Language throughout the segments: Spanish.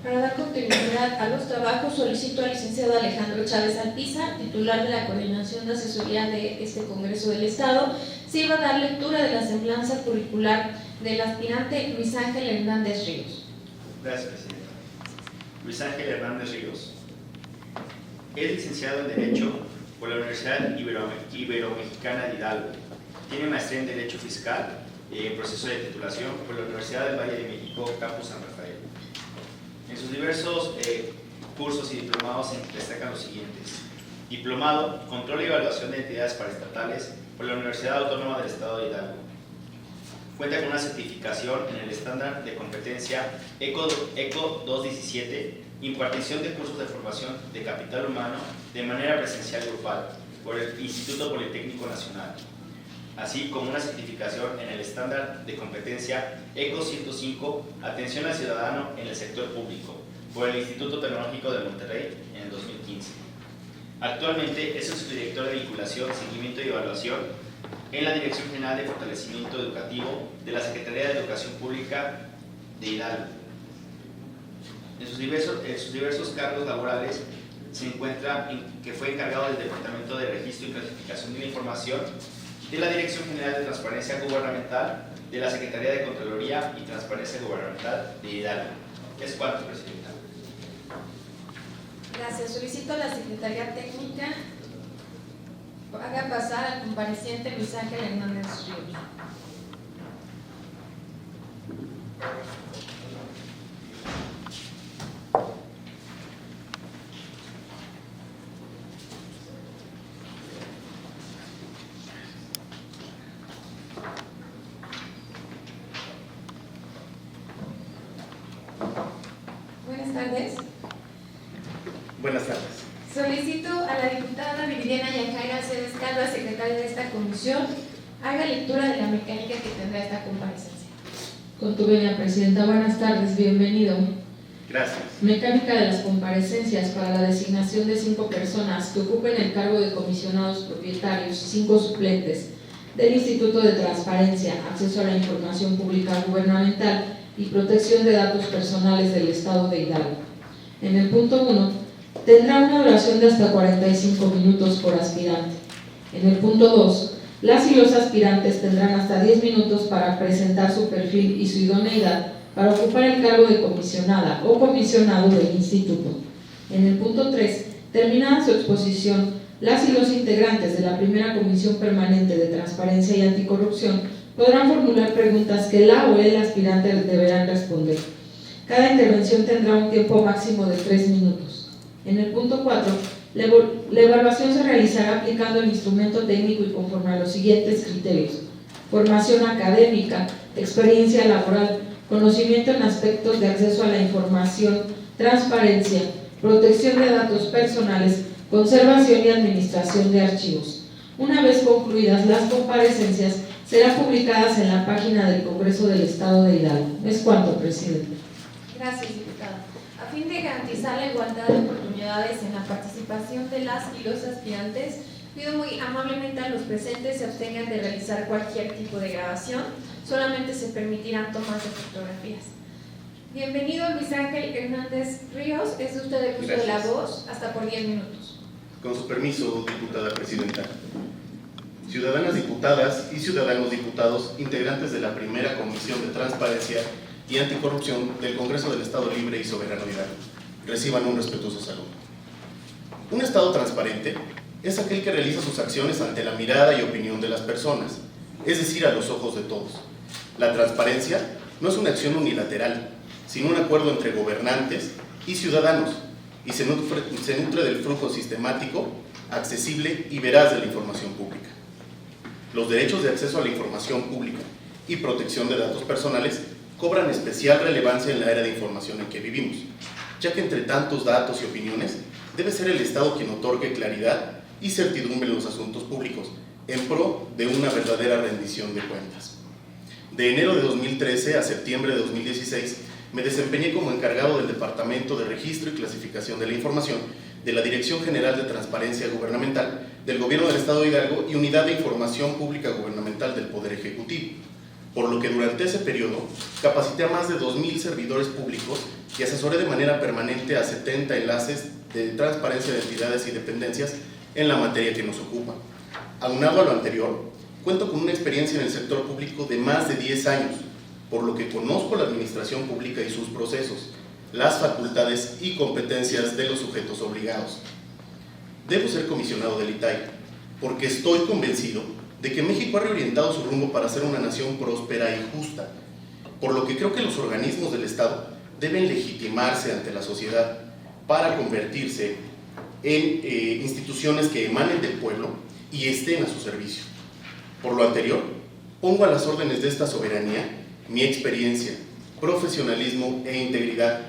Para dar continuidad a los trabajos, solicito al licenciado Alejandro Chávez Alpizar, titular de la Coordinación de Asesoría de este Congreso del Estado, sirva a dar lectura de la semblanza curricular del aspirante Luis Ángel Hernández Ríos. Gracias, presidenta. Luis Ángel Hernández Ríos es licenciado en Derecho por la Universidad Iberomexicana de Hidalgo. Tiene maestría en Derecho Fiscal en proceso de titulación por la Universidad del Valle de México, Campus San Rafael. En sus diversos cursos y diplomados se destacan los siguientes: Diplomado, Control y Evaluación de Entidades Paraestatales por la Universidad Autónoma del Estado de Hidalgo. Cuenta con una certificación en el estándar de competencia ECO 217, impartición de cursos de formación de capital humano de manera presencial grupal por el Instituto Politécnico Nacional, así como una certificación en el estándar de competencia ECO 105, atención al ciudadano en el sector público, por el Instituto Tecnológico de Monterrey en el 2015. Actualmente es el subdirector de vinculación, seguimiento y evaluación en la Dirección General de Fortalecimiento Educativo de la Secretaría de Educación Pública de Hidalgo. En sus diversos cargos laborales se encuentra que fue encargado del Departamento de Registro y Clasificación de la Información de la Dirección General de Transparencia Gubernamental de la Secretaría de Contraloría y Transparencia Gubernamental de Hidalgo. Es cuanto, presidenta. Gracias. Solicito a la Secretaría Técnica haga pasar al compareciente Luis Ángel Hernández Ríos. Buenas tardes. Buenas tardes. Solicito a la diputada Viridiana Yajaira Cedes Calva, secretaria de esta comisión, haga lectura de la mecánica que tendrá esta comparecencia. Con tu venia, presidenta. Buenas tardes, bienvenido. Gracias. Mecánica de las comparecencias para la designación de 5 personas que ocupen el cargo de comisionados propietarios, 5 suplentes del Instituto de Transparencia, Acceso a la Información Pública Gubernamental y Protección de Datos Personales del Estado de Hidalgo. En el punto 1, tendrá una duración de hasta 45 minutos por aspirante. En el punto 2, las y los aspirantes tendrán hasta 10 minutos para presentar su perfil y su idoneidad para ocupar el cargo de comisionada o comisionado del instituto. En el punto 3, terminada su exposición, las y los integrantes de la primera Comisión Permanente de Transparencia y Anticorrupción podrán formular preguntas que la o el aspirante deberán responder. Cada intervención tendrá un tiempo máximo de 3 minutos. En el punto 4, la evaluación se realizará aplicando el instrumento técnico y conforme a los siguientes criterios: formación académica, experiencia laboral, conocimiento en aspectos de acceso a la información, transparencia, protección de datos personales, conservación y administración de archivos. Una vez concluidas las comparecencias, serán publicadas en la página del Congreso del Estado de Hidalgo. Es cuanto, presidente. Gracias, diputada. A fin de garantizar la igualdad de oportunidades en la participación de las y los aspirantes, pido muy amablemente a los presentes se abstengan de realizar cualquier tipo de grabación. Solamente se permitirán tomas de fotografías. Bienvenido, Luis Ángel Hernández Ríos. Es usted el uso de la voz hasta por 10 minutos. Con su permiso, diputada presidenta. Ciudadanas diputadas y ciudadanos diputados, integrantes de la primera Comisión de Transparencia y Anticorrupción del Congreso del Estado Libre y Soberano de Hidalgo, reciban un respetuoso saludo. Un Estado transparente es aquel que realiza sus acciones ante la mirada y opinión de las personas, es decir, a los ojos de todos. La transparencia no es una acción unilateral, sino un acuerdo entre gobernantes y ciudadanos, y se nutre del flujo sistemático, accesible y veraz de la información pública. Los derechos de acceso a la información pública y protección de datos personales cobran especial relevancia en la era de información en que vivimos, ya que entre tantos datos y opiniones, debe ser el Estado quien otorgue claridad y certidumbre en los asuntos públicos, en pro de una verdadera rendición de cuentas. De enero de 2013 a septiembre de 2016, me desempeñé como encargado del Departamento de Registro y Clasificación de la Información de la Dirección General de Transparencia Gubernamental del Gobierno del Estado de Hidalgo y Unidad de Información Pública Gubernamental del Poder Ejecutivo, por lo que durante ese periodo capacité a más de 2,000 servidores públicos y asesoré de manera permanente a 70 enlaces de transparencia de entidades y dependencias en la materia que nos ocupa. Aunado a lo anterior, cuento con una experiencia en el sector público de más de 10 años, por lo que conozco la administración pública y sus procesos, las facultades y competencias de los sujetos obligados. Debo ser comisionado del ITAI, porque estoy convencido de que México ha reorientado su rumbo para ser una nación próspera y justa, por lo que creo que los organismos del Estado deben legitimarse ante la sociedad para convertirse en instituciones que emanen del pueblo y estén a su servicio. Por lo anterior, pongo a las órdenes de esta soberanía mi experiencia, profesionalismo e integridad.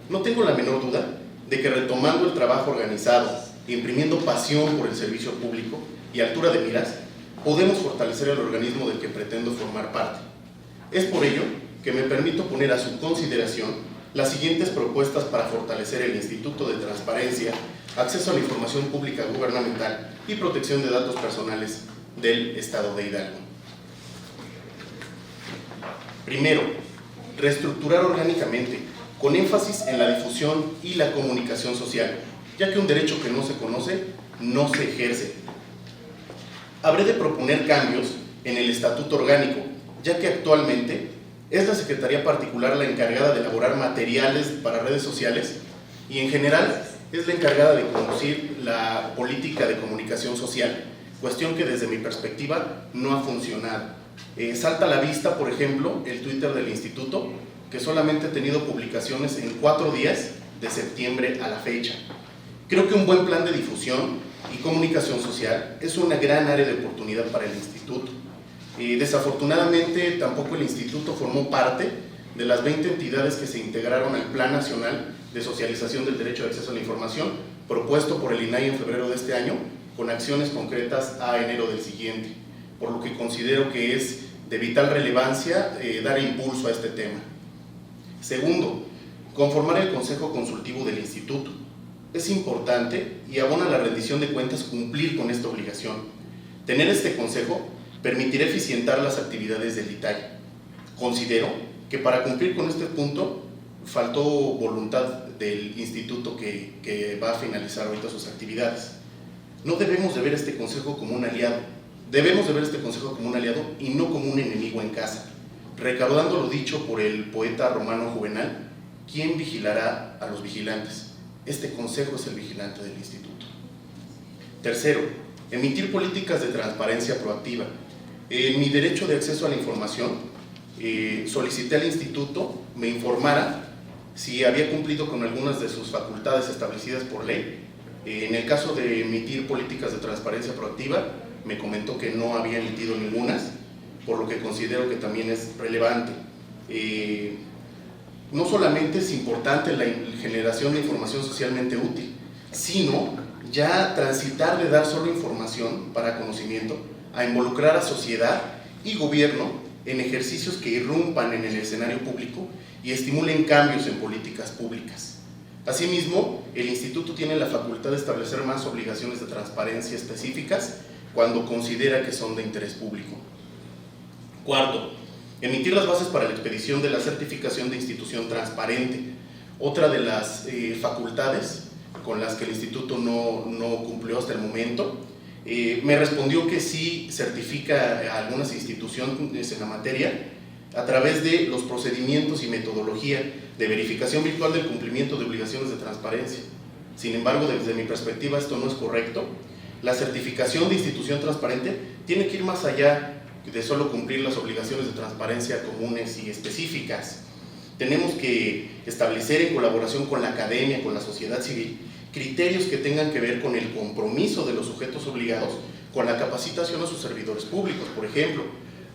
No tengo la menor duda de que retomando el trabajo organizado, imprimiendo pasión por el servicio público y altura de miras, podemos fortalecer el organismo del que pretendo formar parte. Es por ello que me permito poner a su consideración las siguientes propuestas para fortalecer el Instituto de Transparencia, Acceso a la Información Pública Gubernamental y Protección de Datos Personales del Estado de Hidalgo. Primero, reestructurar orgánicamente, con énfasis en la difusión y la comunicación social, ya que un derecho que no se conoce, no se ejerce. Habré de proponer cambios en el estatuto orgánico, ya que actualmente es la Secretaría Particular la encargada de elaborar materiales para redes sociales y en general es la encargada de conducir la política de comunicación social, cuestión que desde mi perspectiva no ha funcionado. Salta a la vista, por ejemplo, el Twitter del Instituto, que solamente ha tenido publicaciones en 4 días de septiembre a la fecha. Creo que un buen plan de difusión y comunicación social es una gran área de oportunidad para el Instituto. Desafortunadamente, tampoco el Instituto formó parte de las 20 entidades que se integraron al Plan Nacional de Socialización del Derecho de Acceso a la Información, propuesto por el INAI en febrero de este año, con acciones concretas a enero del siguiente, por lo que considero que es de vital relevancia dar impulso a este tema. Segundo, conformar el Consejo Consultivo del Instituto. Es importante y abona la rendición de cuentas cumplir con esta obligación. Tener este consejo permitirá eficientar las actividades del ITAI. Considero que para cumplir con este punto faltó voluntad del instituto que va a finalizar ahorita sus actividades. No debemos de ver este consejo como un aliado, debemos de ver este consejo como un aliado y no como un enemigo en casa. Recaudando lo dicho por el poeta romano Juvenal, ¿quién vigilará a los vigilantes? Este consejo es el vigilante del instituto. Tercero, emitir políticas de transparencia proactiva. En mi derecho de acceso a la información, solicité al instituto me informara si había cumplido con algunas de sus facultades establecidas por ley. En el caso de emitir políticas de transparencia proactiva, me comentó que no había emitido ningunas, por lo que considero que también es relevante. No solamente es importante la generación de información socialmente útil, sino ya transitar de dar solo información para conocimiento a involucrar a sociedad y gobierno en ejercicios que irrumpan en el escenario público y estimulen cambios en políticas públicas. Asimismo, el Instituto tiene la facultad de establecer más obligaciones de transparencia específicas cuando considera que son de interés público. Cuarto, emitir las bases para la expedición de la certificación de institución transparente. Otra de las facultades con las que el Instituto no cumplió hasta el momento. Me respondió que sí certifica a algunas instituciones en la materia a través de los procedimientos y metodología de verificación virtual del cumplimiento de obligaciones de transparencia. Sin embargo, desde mi perspectiva esto no es correcto. La certificación de institución transparente tiene que ir más allá de solo cumplir las obligaciones de transparencia comunes y específicas. Tenemos que establecer en colaboración con la academia, con la sociedad civil, criterios que tengan que ver con el compromiso de los sujetos obligados con la capacitación a sus servidores públicos. Por ejemplo,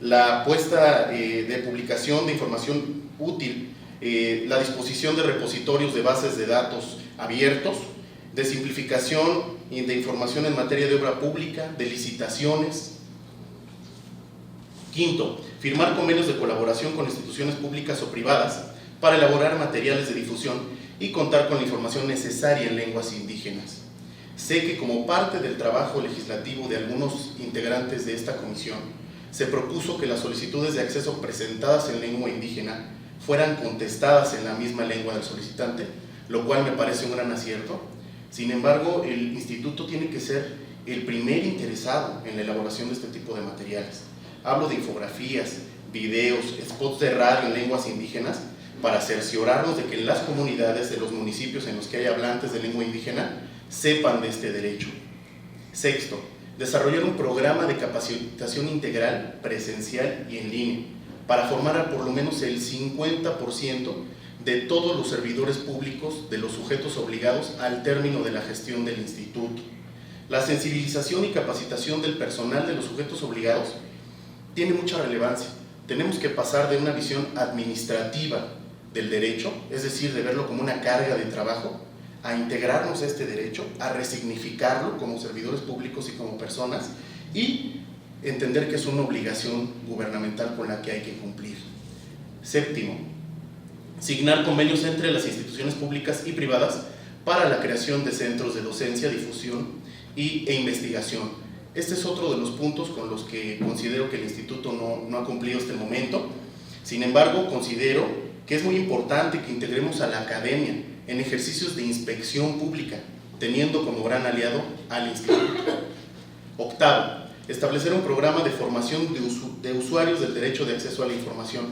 la puesta de publicación de información útil, la disposición de repositorios de bases de datos abiertos, de simplificación y de información en materia de obra pública, de licitaciones. Quinto, firmar convenios de colaboración con instituciones públicas o privadas para elaborar materiales de difusión y contar con la información necesaria en lenguas indígenas. Sé que como parte del trabajo legislativo de algunos integrantes de esta comisión, se propuso que las solicitudes de acceso presentadas en lengua indígena fueran contestadas en la misma lengua del solicitante, lo cual me parece un gran acierto. Sin embargo, el instituto tiene que ser el primer interesado en la elaboración de este tipo de materiales. Hablo de infografías, videos, spots de radio en lenguas indígenas, para cerciorarnos de que en las comunidades de los municipios en los que hay hablantes de lengua indígena sepan de este derecho. Sexto, desarrollar un programa de capacitación integral, presencial y en línea, para formar a por lo menos el 50% de todos los servidores públicos de los sujetos obligados al término de la gestión del instituto. La sensibilización y capacitación del personal de los sujetos obligados tiene mucha relevancia. Tenemos que pasar de una visión administrativa del derecho, es decir, de verlo como una carga de trabajo, a integrarnos a este derecho, a resignificarlo como servidores públicos y como personas, y entender que es una obligación gubernamental con la que hay que cumplir. Séptimo, signar convenios entre las instituciones públicas y privadas para la creación de centros de docencia, difusión e investigación. Este es otro de los puntos con los que considero que el instituto no ha cumplido hasta el momento. Sin embargo, considero que es muy importante que integremos a la academia en ejercicios de inspección pública, teniendo como gran aliado al instituto. Octavo, establecer un programa de formación de usuarios del derecho de acceso a la información.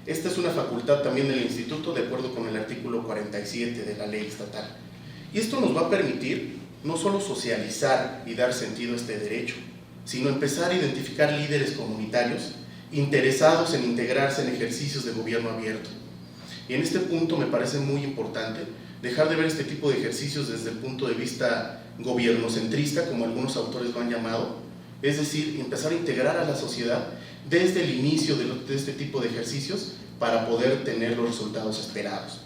Esta es una facultad también del instituto, de acuerdo con el artículo 47 de la ley estatal. Y esto nos va a permitir no solo socializar y dar sentido a este derecho, sino empezar a identificar líderes comunitarios interesados en integrarse en ejercicios de gobierno abierto. Y en este punto me parece muy importante dejar de ver este tipo de ejercicios desde el punto de vista gobiernocentrista, como algunos autores lo han llamado, es decir, empezar a integrar a la sociedad desde el inicio de este tipo de ejercicios para poder tener los resultados esperados.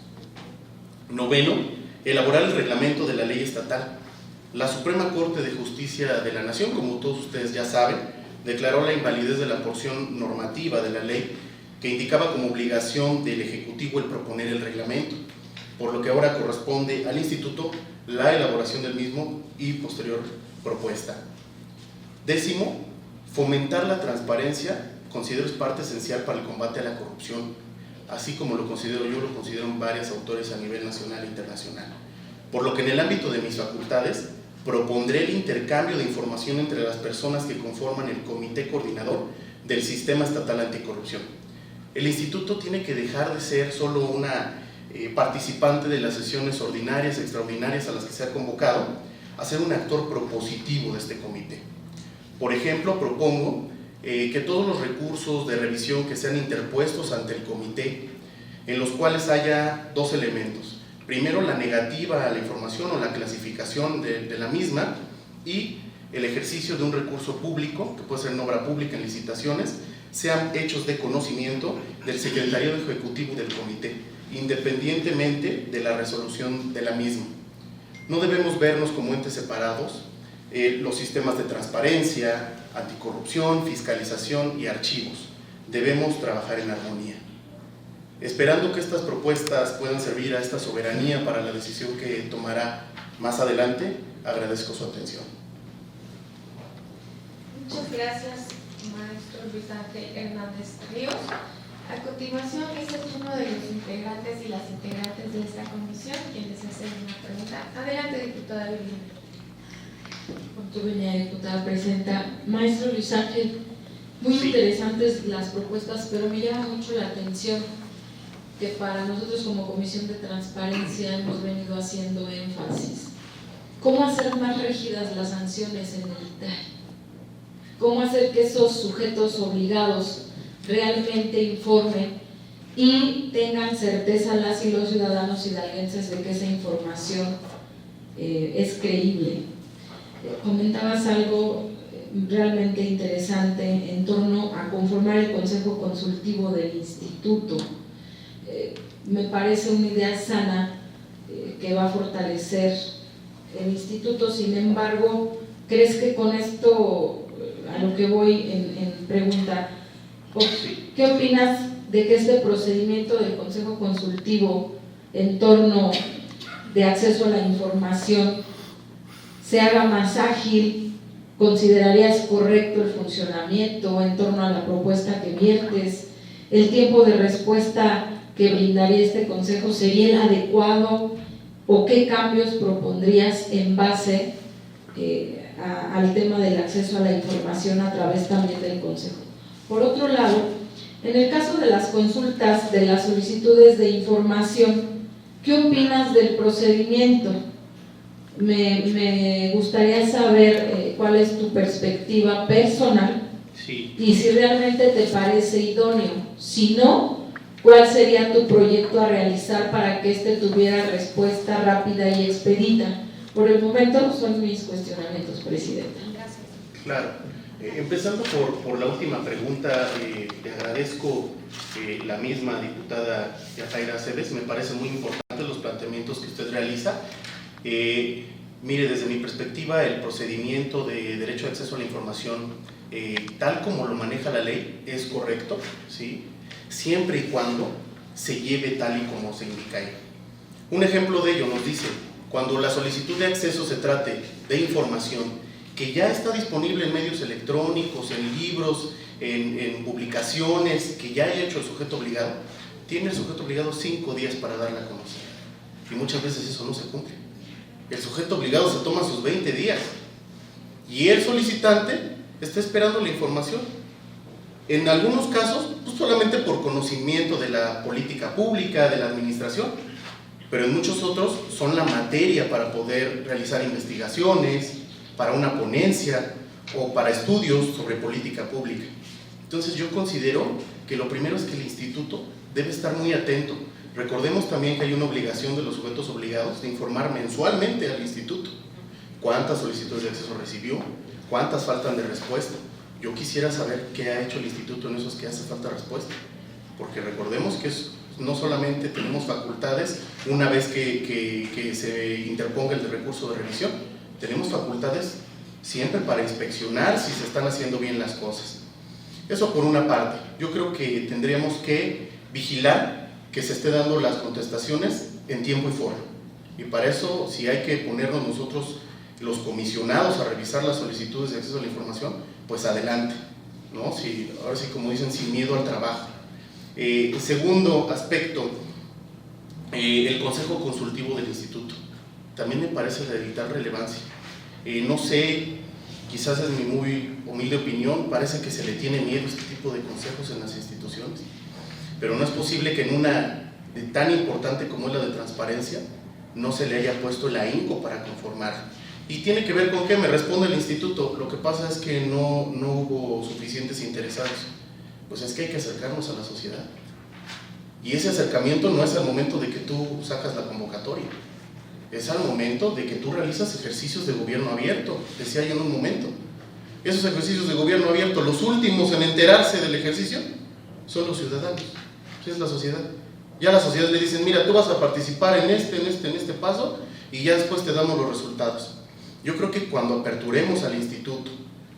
Noveno, elaborar el reglamento de la ley estatal. La Suprema Corte de Justicia de la Nación, como todos ustedes ya saben, declaró la invalidez de la porción normativa de la ley que indicaba como obligación del Ejecutivo el proponer el reglamento, por lo que ahora corresponde al Instituto la elaboración del mismo y posterior propuesta. Décimo, fomentar la transparencia, considero es parte esencial para el combate a la corrupción, así como lo considero yo, lo consideran varios autores a nivel nacional e internacional. Por lo que en el ámbito de mis facultades, propondré el intercambio de información entre las personas que conforman el Comité Coordinador del Sistema Estatal Anticorrupción. El instituto tiene que dejar de ser solo una participante de las sesiones ordinarias, extraordinarias a las que se ha convocado, a ser un actor propositivo de este comité. Por ejemplo, propongo que todos los recursos de revisión que sean interpuestos ante el comité, en los cuales haya dos elementos. Primero, la negativa a la información o la clasificación de la misma, y el ejercicio de un recurso público, que puede ser en obra pública, en licitaciones, sean hechos de conocimiento del secretariado ejecutivo del comité, independientemente de la resolución de la misma. No debemos vernos como entes separados. Los sistemas de transparencia, anticorrupción, fiscalización y archivos. Debemos trabajar en armonía. Esperando que estas propuestas puedan servir a esta soberanía para la decisión que tomará más adelante, agradezco su atención. Muchas gracias, maestro Luis Ángel Hernández Ríos. A continuación, este es uno de los integrantes y las integrantes de esta comisión quien les hace una pregunta. Adelante, diputada Viviana. Con tu venia, diputada presidenta. Maestro Luis Ángel, muy interesantes las propuestas, pero me llama mucho la atención que para nosotros como Comisión de Transparencia hemos venido haciendo énfasis. ¿Cómo hacer más rígidas las sanciones en el ITAI? ¿Cómo hacer que esos sujetos obligados realmente informen y tengan certeza las y los ciudadanos hidalguenses de que esa información es creíble? Comentabas algo realmente interesante en torno a conformar el Consejo Consultivo del Instituto. Me parece una idea sana que va a fortalecer el instituto. Sin embargo, ¿crees que con esto, a lo que voy en pregunta, qué opinas de que este procedimiento del Consejo Consultivo en torno de acceso a la información se haga más ágil? ¿Considerarías correcto el funcionamiento en torno a la propuesta que viertes? ¿El tiempo de respuesta que brindaría este consejo sería el adecuado o qué cambios propondrías en base al tema del acceso a la información a través también del consejo. Por otro lado, en el caso de las consultas de las solicitudes de información, ¿qué opinas del procedimiento? Me gustaría saber cuál es tu perspectiva personal. Sí. Y si realmente te parece idóneo. Si no, ¿cuál sería tu proyecto a realizar para que éste tuviera respuesta rápida y expedita? Por el momento son mis cuestionamientos, Presidenta. Gracias. Claro. Empezando por la última pregunta, le agradezco la misma diputada Yajaira Aceves. Me parece muy importante los planteamientos que usted realiza. Mire, desde mi perspectiva, el procedimiento de derecho de acceso a la información, tal como lo maneja la ley, es correcto, ¿sí? Siempre y cuando se lleve tal y como se indica ahí. Un ejemplo de ello nos dice, cuando la solicitud de acceso se trate de información que ya está disponible en medios electrónicos, en libros, en publicaciones, que ya haya hecho el sujeto obligado, tiene el sujeto obligado 5 días para darla a conocer. Y muchas veces eso no se cumple. El sujeto obligado se toma sus 20 días y el solicitante está esperando la información. En algunos casos, pues solamente por conocimiento de la política pública, de la administración, pero en muchos otros son la materia para poder realizar investigaciones, para una ponencia o para estudios sobre política pública. Entonces yo considero que lo primero es que el instituto debe estar muy atento. Recordemos también que hay una obligación de los sujetos obligados de informar mensualmente al instituto cuántas solicitudes de acceso recibió, cuántas faltan de respuesta. Yo quisiera saber qué ha hecho el instituto en esos que hace falta respuesta, porque recordemos que no solamente tenemos facultades una vez que se interponga el recurso de revisión, tenemos facultades siempre para inspeccionar si se están haciendo bien las cosas. Eso por una parte. Yo creo que tendríamos que vigilar que se esté dando las contestaciones en tiempo y forma. Y para eso, si hay que ponernos nosotros, los comisionados, a revisar las solicitudes de acceso a la información, pues adelante, ¿no? Ahora sí, como dicen, sin miedo al trabajo. Segundo aspecto, el consejo consultivo del instituto. También me parece de vital relevancia. No sé, quizás es mi muy humilde opinión, parece que se le tiene miedo a este tipo de consejos en las instituciones, pero no es posible que en una tan importante como es la de transparencia no se le haya puesto el ahínco para conformar. Y tiene que ver con qué, me responde el instituto, lo que pasa es que no hubo suficientes interesados. Pues es que hay que acercarnos a la sociedad, y ese acercamiento no es al momento de que tú sacas la convocatoria, es al momento de que tú realizas ejercicios de gobierno abierto. Decía yo en un momento, esos ejercicios de gobierno abierto, los últimos en enterarse del ejercicio son los ciudadanos, es la sociedad. Ya a la sociedad le dicen, mira, tú vas a participar en este paso y ya después te damos los resultados. Yo creo que cuando aperturemos al instituto,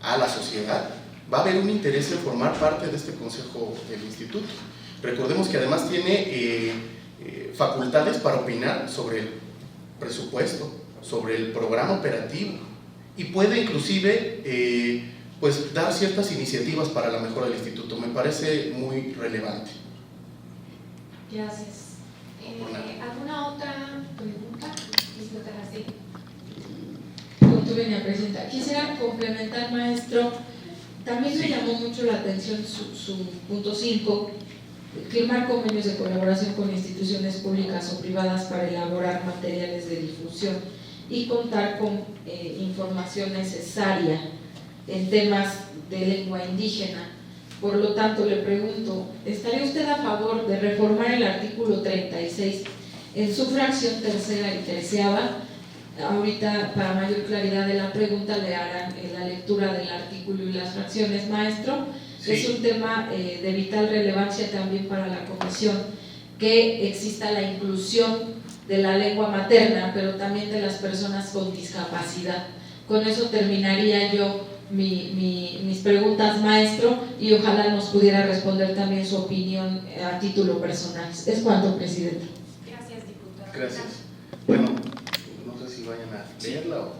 a la sociedad, va a haber un interés en formar parte de este consejo del instituto. Recordemos que además tiene facultades para opinar sobre el presupuesto, sobre el programa operativo, y puede inclusive pues dar ciertas iniciativas para la mejora del instituto. Me parece muy relevante. Gracias. ¿Alguna otra pregunta? Sí. Tú venía a presentar. Quisiera complementar, maestro. También me llamó mucho la atención su punto 5, firmar convenios de colaboración con instituciones públicas o privadas para elaborar materiales de difusión y contar con información necesaria en temas de lengua indígena. Por lo tanto, le pregunto, ¿estaría usted a favor de reformar el artículo 36 en su fracción tercera y terciava? Ahorita, para mayor claridad de la pregunta, le harán la lectura del artículo y las fracciones, maestro. Sí. Es un tema de vital relevancia también para la comisión, que exista la inclusión de la lengua materna, pero también de las personas con discapacidad. Con eso terminaría yo mis preguntas, maestro, y ojalá nos pudiera responder también su opinión a título personal. Es cuanto, presidente. Gracias, diputada. Gracias. Bueno, no sé si vayan a leerla o…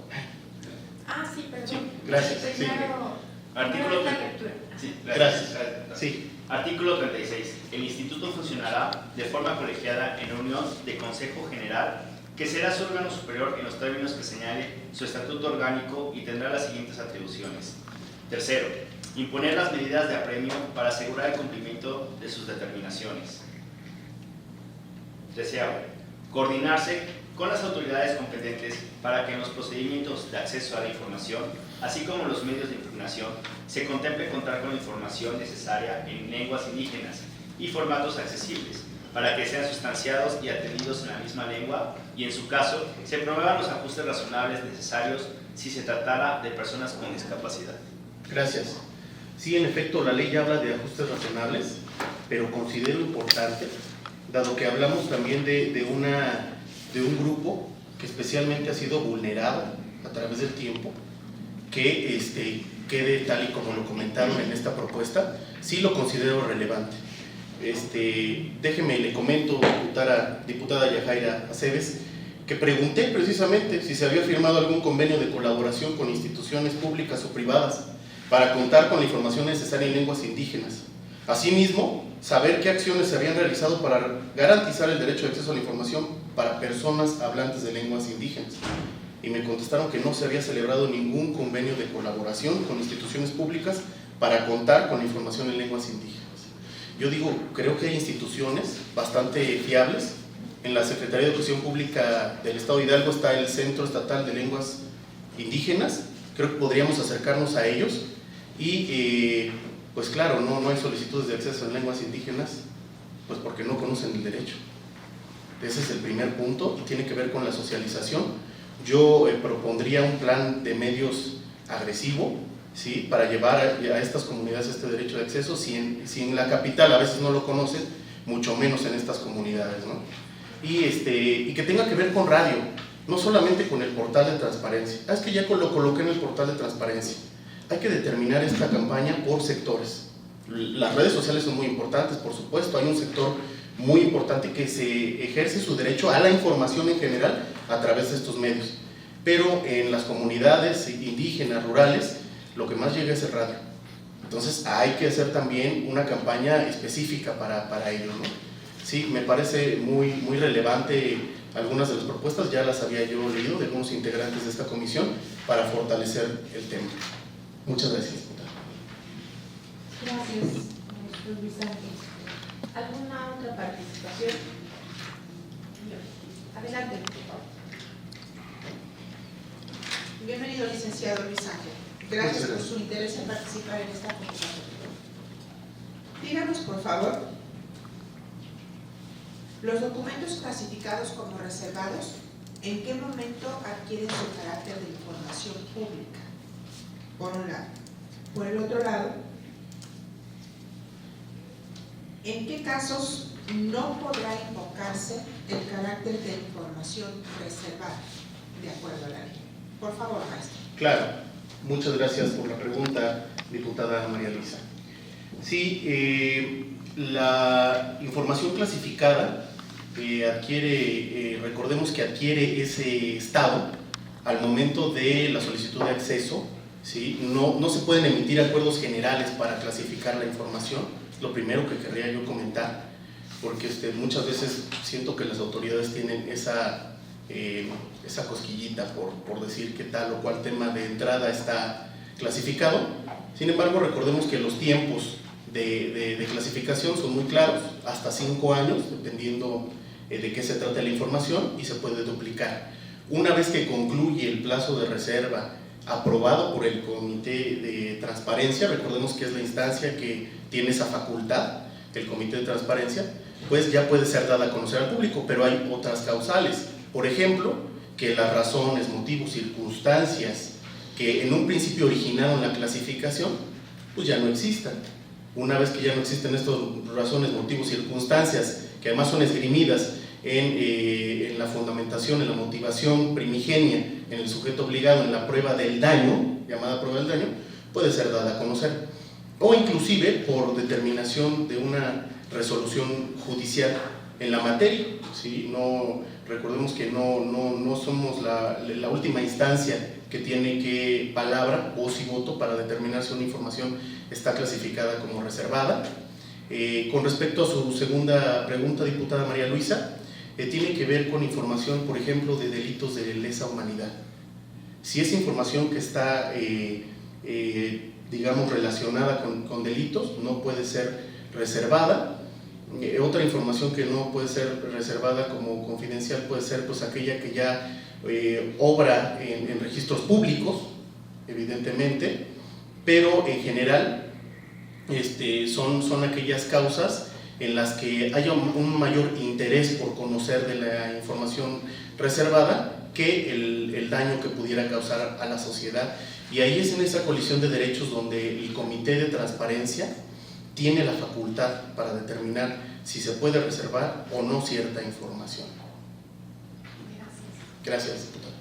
Sí, perdón. Sí, gracias. Primero, Artículo la lectura. Sí, gracias. Sí. Artículo 36. El Instituto funcionará de forma colegiada en unión de Consejo General, que será su órgano superior en los términos que señale su estatuto orgánico y tendrá las siguientes atribuciones. Tercero, imponer las medidas de apremio para asegurar el cumplimiento de sus determinaciones. Tercero, coordinarse con las autoridades competentes para que en los procedimientos de acceso a la información, así como en los medios de impugnación, se contemple contar con la información necesaria en lenguas indígenas y formatos accesibles, para que sean sustanciados y atendidos en la misma lengua y, en su caso, se promuevan los ajustes razonables necesarios si se tratara de personas con discapacidad. Gracias. Sí, en efecto, la ley habla de ajustes razonables, pero considero importante, dado que hablamos también de un grupo que especialmente ha sido vulnerado a través del tiempo, que quede tal y como lo comentaron en esta propuesta, sí lo considero relevante. Déjeme, le comento, diputada Yajaira Aceves, que pregunté precisamente si se había firmado algún convenio de colaboración con instituciones públicas o privadas para contar con la información necesaria en lenguas indígenas. Asimismo, saber qué acciones se habían realizado para garantizar el derecho de acceso a la información para personas hablantes de lenguas indígenas. Y me contestaron que no se había celebrado ningún convenio de colaboración con instituciones públicas para contar con la información en lenguas indígenas. Yo digo, creo que hay instituciones bastante fiables. En la Secretaría de Educación Pública del Estado de Hidalgo está el Centro Estatal de Lenguas Indígenas. Creo que podríamos acercarnos a ellos y pues claro, no hay solicitudes de acceso en lenguas indígenas, pues porque no conocen el derecho. Ese es el primer punto y tiene que ver con la socialización. Yo propondría un plan de medios agresivo, ¿sí?, para llevar a estas comunidades este derecho de acceso. Si en la capital a veces no lo conocen, mucho menos en estas comunidades, ¿no? Y que tenga que ver con radio, no solamente con el portal de transparencia. Es que ya lo coloqué en el portal de transparencia. Hay que determinar esta campaña por sectores. Las redes sociales son muy importantes, por supuesto. Hay un sector muy importante que se ejerce su derecho a la información en general a través de estos medios. Pero en las comunidades indígenas, rurales, lo que más llega es el radio. Entonces hay que hacer también una campaña específica para ello, ¿no? Sí, me parece muy relevante algunas de las propuestas, ya las había yo leído de algunos integrantes de esta comisión para fortalecer el tema. Muchas gracias, diputada. Gracias, maestro Luis Ángel. ¿Alguna otra participación? Adelante, por favor. Bienvenido, licenciado Luis Ángel. Gracias por su interés en participar en esta convocatoria. Díganos, por favor, los documentos clasificados como reservados, ¿en qué momento adquieren su carácter de información pública? Por un lado. Por el otro lado, ¿en qué casos no podrá invocarse el carácter de información reservada, de acuerdo a la ley? Por favor, maestro. Claro, muchas gracias por la pregunta, diputada María Luisa. Sí, la información clasificada recordemos que adquiere ese estado al momento de la solicitud de acceso, ¿sí? No se pueden emitir acuerdos generales para clasificar la información, lo primero que querría yo comentar, porque muchas veces siento que las autoridades tienen esa cosquillita por decir que tal o cual tema de entrada está clasificado. Sin embargo, recordemos que los tiempos de clasificación son muy claros, hasta 5 años, dependiendo de qué se trata la información, y se puede duplicar. Una vez que concluye el plazo de reserva aprobado por el Comité de Transparencia, recordemos que es la instancia que tiene esa facultad, el Comité de Transparencia, pues ya puede ser dada a conocer al público, pero hay otras causales. Por ejemplo, que las razones, motivos, circunstancias que en un principio originaron la clasificación, pues ya no existan. Una vez que ya no existen estas razones, motivos, circunstancias, que además son esgrimidas en la fundamentación, en la motivación primigenia, en el sujeto obligado, en la prueba del daño, llamada prueba del daño, puede ser dada a conocer. O inclusive por determinación de una resolución judicial en la materia, ¿sí? Recordemos que no somos la última instancia que tiene palabra, voz y voto para determinar si una información está clasificada como reservada. Con respecto a su segunda pregunta, diputada María Luisa, tiene que ver con información, por ejemplo, de delitos de lesa humanidad. Si es información que está, digamos, relacionada con delitos, no puede ser reservada. Otra información que no puede ser reservada como confidencial puede ser pues aquella que ya obra en registros públicos, evidentemente, pero en general son aquellas causas en las que haya un mayor interés por conocer de la información reservada que el daño que pudiera causar a la sociedad. Y ahí es en esa colisión de derechos donde el Comité de Transparencia tiene la facultad para determinar si se puede reservar o no cierta información. Gracias, diputada.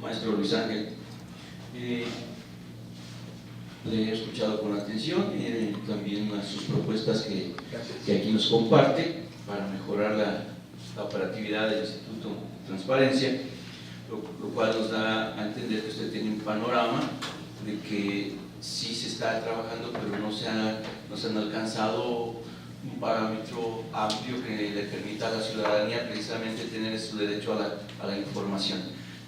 Maestro Luis Ángel, le he escuchado con atención y también sus propuestas que aquí nos comparte para mejorar la operatividad del Instituto de Transparencia, lo cual nos da a entender que usted tiene un panorama de que sí se está trabajando, pero no se han alcanzado un parámetro amplio que le permita a la ciudadanía precisamente tener su derecho a la información.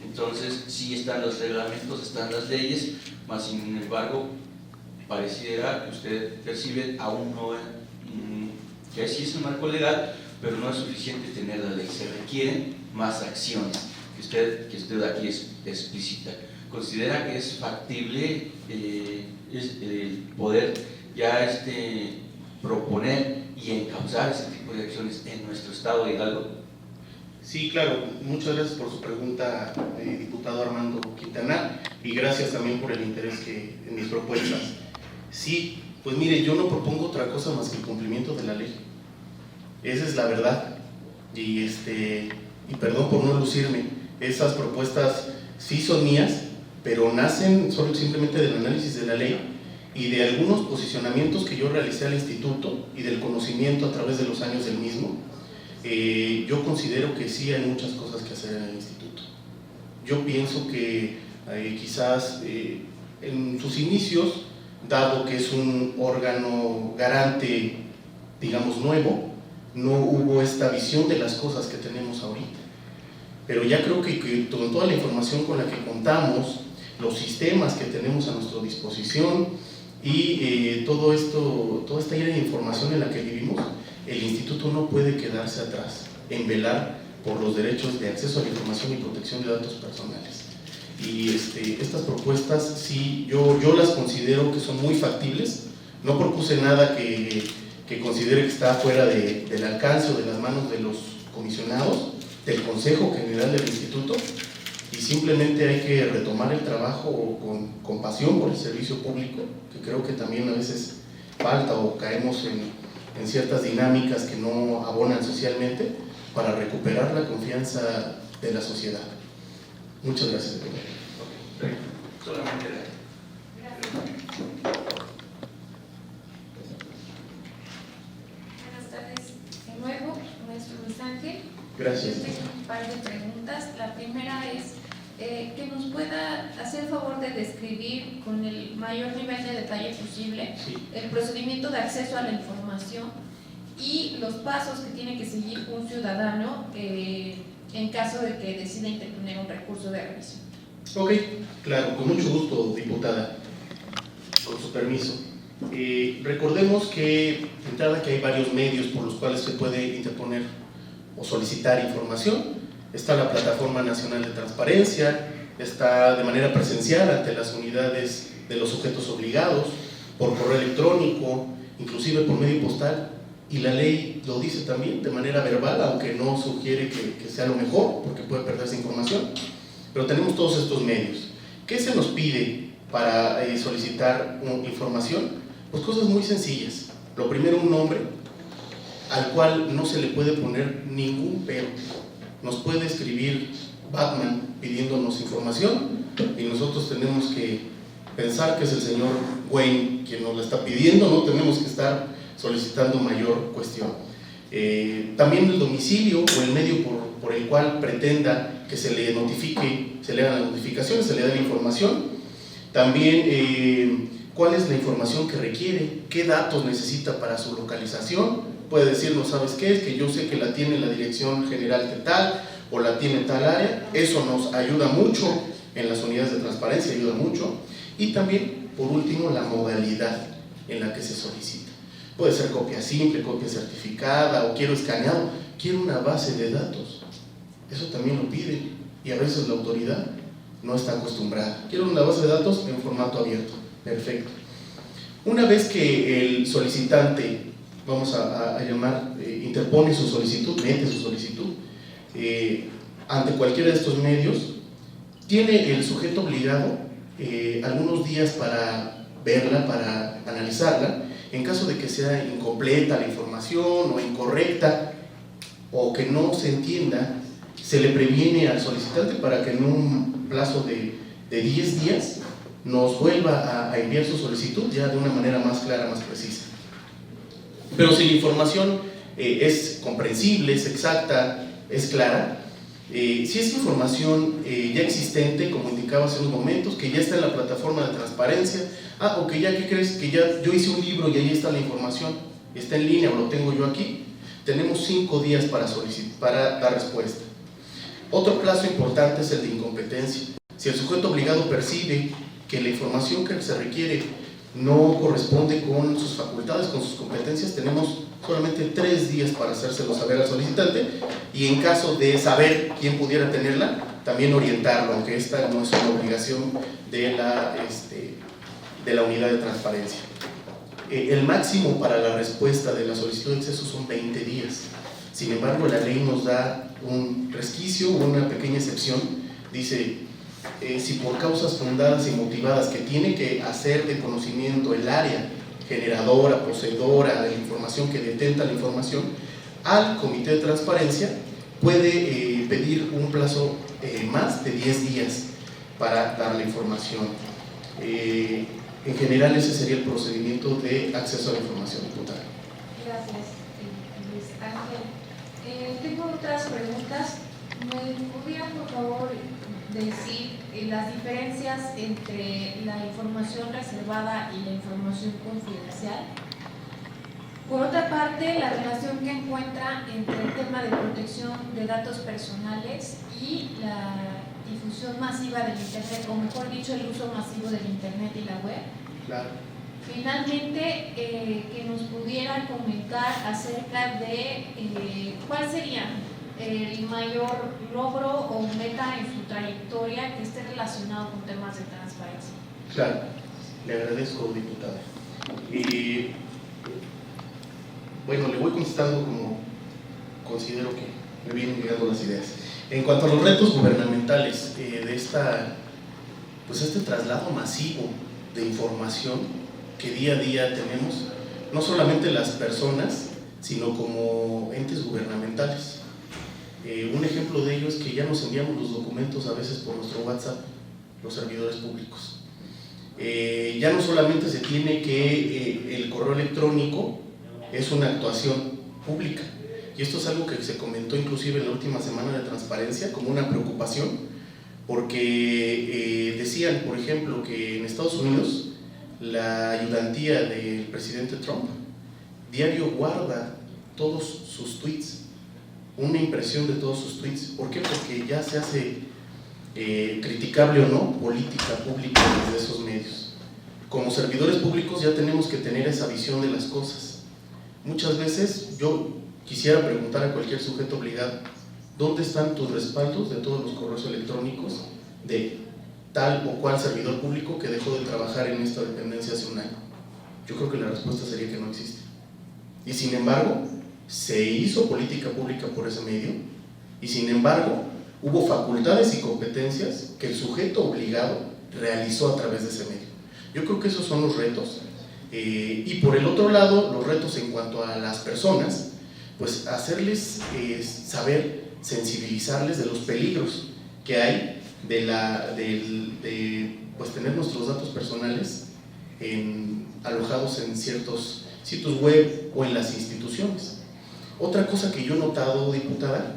Entonces, sí están los reglamentos, están las leyes, mas sin embargo, pareciera que usted percibe aún no, que sí es un marco legal, pero no es suficiente tener la ley, se requieren más acciones que usted aquí explicita. ¿Considera que es factible poder ya proponer y encauzar ese tipo de acciones en nuestro estado de Hidalgo? Sí, claro. Muchas gracias por su pregunta, diputado Armando Quintana, y gracias también por el interés en mis propuestas. Sí, pues mire, yo no propongo otra cosa más que el cumplimiento de la ley. Esa es la verdad. Y perdón por no lucirme, esas propuestas sí son mías, pero nacen solo simplemente del análisis de la ley y de algunos posicionamientos que yo realicé al instituto y del conocimiento a través de los años del mismo. Yo considero que sí hay muchas cosas que hacer en el instituto. Yo pienso que quizás en sus inicios, dado que es un órgano garante, digamos, nuevo, no hubo esta visión de las cosas que tenemos ahorita. Pero ya creo que con toda la información con la que contamos, los sistemas que tenemos a nuestra disposición y toda esta era de información en la que vivimos, el instituto no puede quedarse atrás en velar por los derechos de acceso a la información y protección de datos personales. Y estas propuestas sí, yo las considero que son muy factibles. No propuse nada que considere que está fuera del alcance o de las manos de los comisionados, del Consejo General del Instituto, y simplemente hay que retomar el trabajo con pasión por el servicio público, que creo que también a veces falta o caemos en ciertas dinámicas que no abonan socialmente, para recuperar la confianza de la sociedad. Muchas gracias. Solamente Buenas tardes de nuevo, maestro Luis Ángel. Gracias. Yo tengo un par de preguntas. La primera es que nos pueda hacer el favor de describir con el mayor nivel de detalle posible el procedimiento de acceso a la información y los pasos que tiene que seguir un ciudadano en caso de que decida interponer un recurso de revisión. Ok, claro, con mucho gusto, diputada, con su permiso. Recordemos que de entrada que hay varios medios por los cuales se puede interponer o solicitar información. Está la Plataforma Nacional de Transparencia, está de manera presencial ante las unidades de los sujetos obligados, por correo electrónico, inclusive por medio postal, y la ley lo dice también de manera verbal, aunque no sugiere que sea lo mejor, porque puede perderse información, pero tenemos todos estos medios. ¿Qué se nos pide para solicitar información? Pues cosas muy sencillas. Lo primero, un nombre al cual no se le puede poner ningún pero. Nos puede escribir Batman pidiéndonos información y nosotros tenemos que pensar que es el señor Wayne quien nos la está pidiendo, no tenemos que estar solicitando mayor cuestión. También el domicilio o el medio por el cual pretenda que se le notifique, se le hagan las notificaciones, se le dé la información. También cuál es la información que requiere, qué datos necesita para su localización. Puede decirnos, ¿sabes qué? Es que yo sé que la tiene la dirección general de tal o la tiene tal área. Eso nos ayuda mucho en las unidades de transparencia, ayuda mucho. Y también, por último, la modalidad en la que se solicita. Puede ser copia simple, copia certificada, o quiero escaneado, quiero una base de datos. Eso también lo piden, y a veces la autoridad no está acostumbrada. Quiero una base de datos en formato abierto. Perfecto. Una vez que el solicitante, vamos a llamar, interpone su solicitud, mete su solicitud, ante cualquiera de estos medios, tiene el sujeto obligado algunos días para verla, para analizarla. En caso de que sea incompleta la información o incorrecta o que no se entienda, se le previene al solicitante para que en un plazo de 10 días nos vuelva a enviar su solicitud ya de una manera más clara, más precisa. Pero si la información es comprensible, es exacta, es clara, si es información ya existente, como indicaba hace unos momentos, que ya está en la plataforma de transparencia, o que ya, ¿qué crees? Que ya yo hice un libro y ahí está la información, está en línea o lo tengo yo aquí, tenemos 5 días para dar respuesta. Otro plazo importante es el de incompetencia. Si el sujeto obligado percibe que la información que se requiere no corresponde con sus facultades, con sus competencias, tenemos solamente 3 días para hacérselo saber al solicitante, y en caso de saber quién pudiera tenerla, también orientarlo, aunque esta no es una obligación de la unidad de transparencia. El máximo para la respuesta de la solicitud de acceso son 20 días. Sin embargo, la ley nos da un resquicio, una pequeña excepción. Dice, si por causas fundadas y motivadas que tiene que hacer de conocimiento el área generadora, poseedora de la información, que detenta la información, al Comité de Transparencia puede pedir un plazo más de 10 días para dar la información. En general, ese sería el procedimiento de acceso a la información, diputada. Gracias, Luis Ángel. Tengo otras preguntas. ¿Me podrían, por favor, decir las diferencias entre la información reservada y la información confidencial? Por otra parte, la relación que encuentra entre el tema de protección de datos personales y la difusión masiva del Internet, o mejor dicho, el uso masivo del Internet y la web. Claro. Finalmente, que nos pudiera comentar acerca de cuál sería el mayor logro o meta en su trayectoria que esté relacionado con temas de transparencia. Claro, le agradezco, diputada. Bueno, le voy contestando como considero que me vienen llegando las ideas. En cuanto a los retos gubernamentales de este traslado masivo de información que día a día tenemos, no solamente las personas, sino como entes gubernamentales. Un ejemplo de ello es que ya nos enviamos los documentos a veces por nuestro WhatsApp, los servidores públicos. Ya no solamente se tiene que el correo electrónico es una actuación pública, y esto es algo que se comentó inclusive en la última semana de transparencia como una preocupación, porque decían, por ejemplo, que en Estados Unidos la ayudantía del presidente Trump diario guarda todos sus tweets, una impresión de todos sus tweets. ¿Por qué? Porque ya se hace criticable o no política pública desde esos medios. Como servidores públicos ya tenemos que tener esa visión de las cosas. Muchas veces yo quisiera preguntar a cualquier sujeto obligado, ¿dónde están tus respaldos de todos los correos electrónicos de tal o cual servidor público que dejó de trabajar en esta dependencia hace un año? Yo creo que la respuesta sería que no existe. Y sin embargo, se hizo política pública por ese medio, y sin embargo, hubo facultades y competencias que el sujeto obligado realizó a través de ese medio. Yo creo que esos son los retos. Y por el otro lado, los retos en cuanto a las personas, pues hacerles saber, sensibilizarles de los peligros que hay de pues tener nuestros datos personales alojados en ciertos sitios web o en las instituciones. Otra cosa que yo he notado, diputada,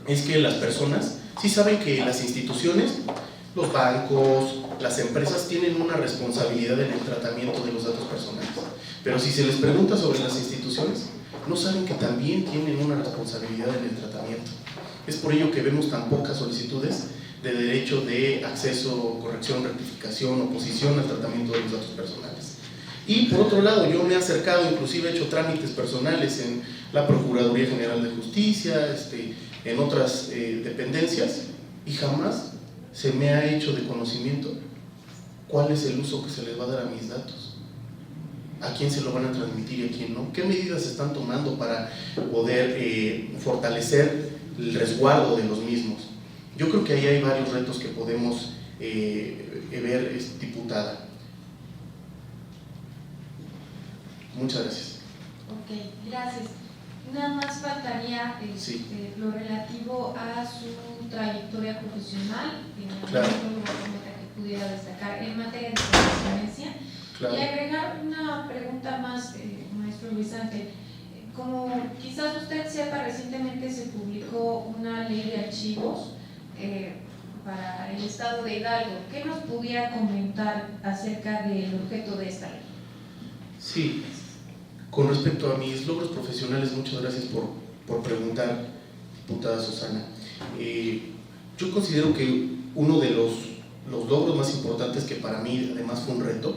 es que las personas sí saben que las instituciones, los bancos, las empresas tienen una responsabilidad en el tratamiento de los datos personales, pero si se les pregunta sobre las instituciones, no saben que también tienen una responsabilidad en el tratamiento. Es por ello que vemos tan pocas solicitudes de derecho de acceso, corrección, rectificación, oposición al tratamiento de los datos personales. Y por otro lado, yo me he acercado, inclusive he hecho trámites personales en la Procuraduría General de Justicia, en otras dependencias, y jamás se me ha hecho de conocimiento cuál es el uso que se les va a dar a mis datos, a quién se lo van a transmitir y a quién no, qué medidas se están tomando para poder fortalecer el resguardo de los mismos. Yo creo que ahí hay varios retos que podemos ver, diputada. Muchas gracias. Ok, gracias. Nada más faltaría Sí. lo relativo a su trayectoria profesional, Claro. que pudiera destacar en materia de transparencia. Claro. Y agregar una pregunta más, maestro Luis Ángel. Como quizás usted sepa, recientemente se publicó una ley de archivos para el estado de Hidalgo. ¿Qué nos pudiera comentar acerca del objeto de esta ley? Sí, con respecto a mis logros profesionales, muchas gracias por preguntar, diputada Susana. Yo considero que uno de los logros más importantes, que para mí además fue un reto,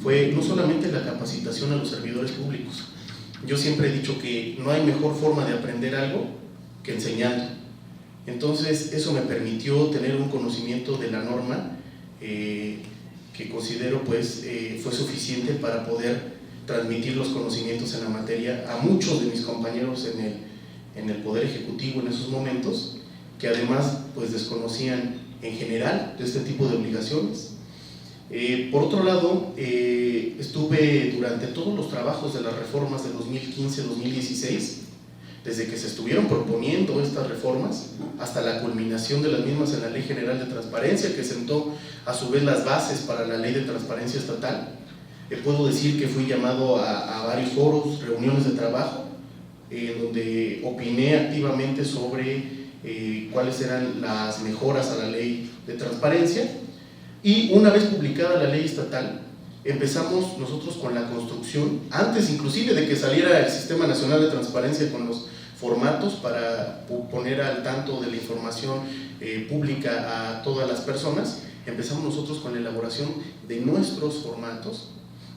fue no solamente la capacitación a los servidores públicos. Yo siempre he dicho que no hay mejor forma de aprender algo que enseñando. Entonces eso me permitió tener un conocimiento de la norma que considero pues fue suficiente para poder transmitir los conocimientos en la materia a muchos de mis compañeros en el Poder Ejecutivo en esos momentos, que además pues desconocían en general de este tipo de obligaciones. Por otro lado, estuve durante todos los trabajos de las reformas de 2015-2016, desde que se estuvieron proponiendo estas reformas hasta la culminación de las mismas en la Ley General de Transparencia, que sentó a su vez las bases para la Ley de Transparencia Estatal. Puedo decir que fui llamado a varios foros, reuniones de trabajo, donde opiné activamente sobre cuáles eran las mejoras a la Ley de Transparencia. Y una vez publicada la ley estatal, empezamos nosotros con la construcción, antes inclusive de que saliera el Sistema Nacional de Transparencia con los formatos para poner al tanto de la información pública a todas las personas. Empezamos nosotros con la elaboración de nuestros formatos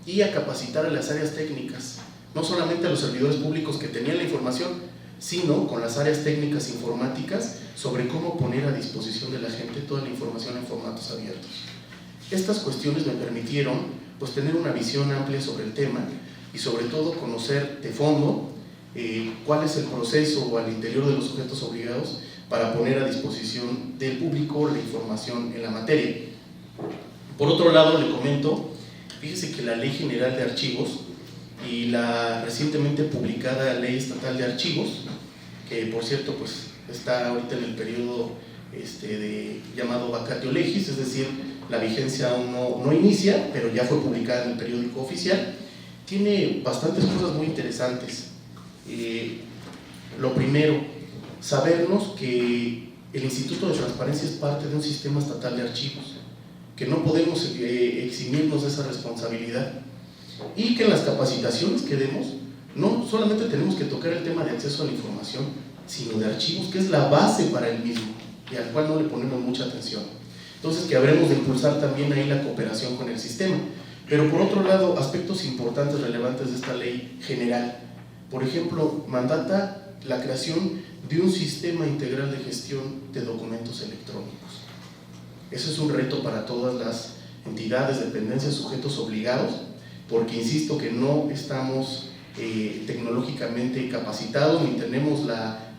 y a capacitar a las áreas técnicas, no solamente a los servidores públicos que tenían la información, sino con las áreas técnicas informáticas sobre cómo poner a disposición de la gente toda la información en formatos abiertos. Estas cuestiones me permitieron pues tener una visión amplia sobre el tema y sobre todo conocer de fondo cuál es el proceso al interior de los sujetos obligados para poner a disposición del público la información en la materia. Por otro lado, le comento, fíjese que la Ley General de Archivos y la recientemente publicada Ley Estatal de Archivos, que por cierto pues está ahorita en el periodo llamado vacatio legis, es decir, la vigencia aún no inicia, pero ya fue publicada en el periódico oficial, tiene bastantes cosas muy interesantes. Lo primero, sabernos que el Instituto de Transparencia es parte de un sistema estatal de archivos, que no podemos eximirnos de esa responsabilidad, y que en las capacitaciones que demos no solamente tenemos que tocar el tema de acceso a la información, sino de archivos, que es la base para el mismo y al cual no le ponemos mucha atención. Entonces que habremos de impulsar también ahí la cooperación con el sistema. Pero por otro lado, aspectos importantes, relevantes de esta ley general, por ejemplo, mandata la creación de un sistema integral de gestión de documentos electrónicos. Ese es un reto para todas las entidades, dependencias, sujetos obligados, porque insisto que no estamos tecnológicamente capacitados ni tenemos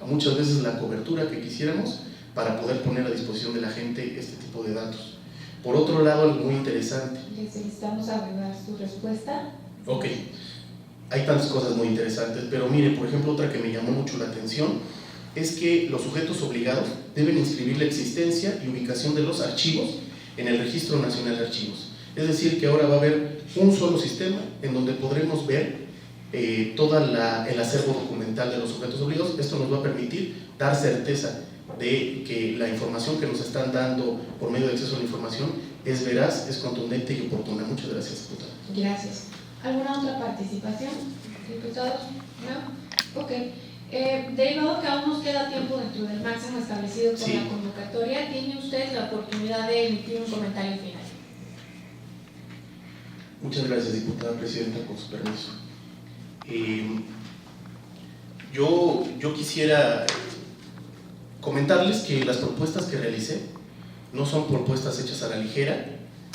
muchas veces la cobertura que quisiéramos para poder poner a disposición de la gente este tipo de datos. Por otro lado, algo muy interesante. Necesitamos abordar su respuesta. Ok, hay tantas cosas muy interesantes, pero mire, por ejemplo, otra que me llamó mucho la atención es que los sujetos obligados deben inscribir la existencia y ubicación de los archivos en el Registro Nacional de Archivos. Es decir, que ahora va a haber un solo sistema en donde podremos ver todo el acervo documental de los sujetos obligados. Esto nos va a permitir dar certeza de que la información que nos están dando por medio de acceso a la información es veraz, es contundente y oportuna. Muchas gracias, diputada. Gracias. ¿Alguna otra participación, diputados? ¿No? Ok. Derivado que aún nos queda tiempo dentro del máximo establecido por la convocatoria, tiene usted la oportunidad de emitir un comentario final. Muchas gracias, diputada presidenta, con su permiso. Yo quisiera comentarles que las propuestas que realicé no son propuestas hechas a la ligera,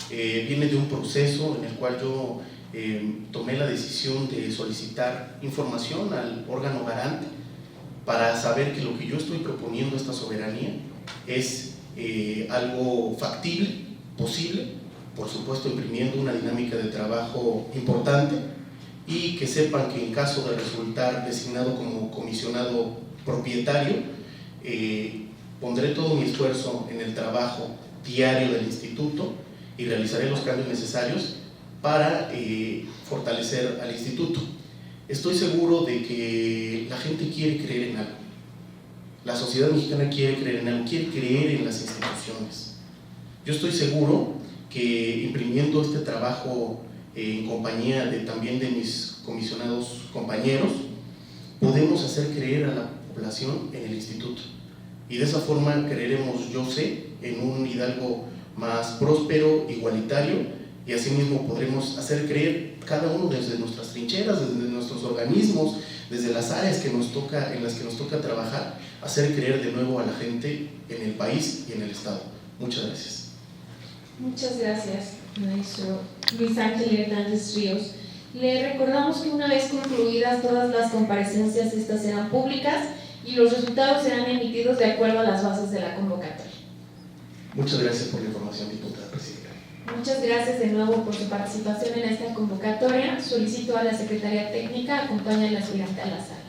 viene de un proceso en el cual yo tomé la decisión de solicitar información al órgano garante para saber que lo que yo estoy proponiendo a esta soberanía es algo factible, posible, por supuesto imprimiendo una dinámica de trabajo importante, y que sepan que en caso de resultar designado como comisionado propietario, pondré todo mi esfuerzo en el trabajo diario del instituto y realizaré los cambios necesarios para fortalecer al instituto. Estoy seguro de que la gente quiere creer en algo, la sociedad mexicana quiere creer en algo, quiere creer en las instituciones. Yo estoy seguro que imprimiendo este trabajo en compañía también de mis comisionados compañeros, podemos hacer creer a la población en el instituto, y de esa forma creeremos, yo sé, en un Hidalgo más próspero, igualitario, y asimismo podremos hacer creer cada uno desde nuestras trincheras, desde nuestros organismos, desde las áreas en las que nos toca trabajar, hacer creer de nuevo a la gente en el país y en el Estado. Muchas gracias. Muchas gracias, maestro Luis Ángel Hernández Ríos. Le recordamos que una vez concluidas todas las comparecencias, estas serán públicas y los resultados serán emitidos de acuerdo a las bases de la convocatoria. Muchas gracias por la información, diputada presidenta. Muchas gracias de nuevo por su participación en esta convocatoria. Solicito a la Secretaría Técnica acompañe al aspirante a la sala.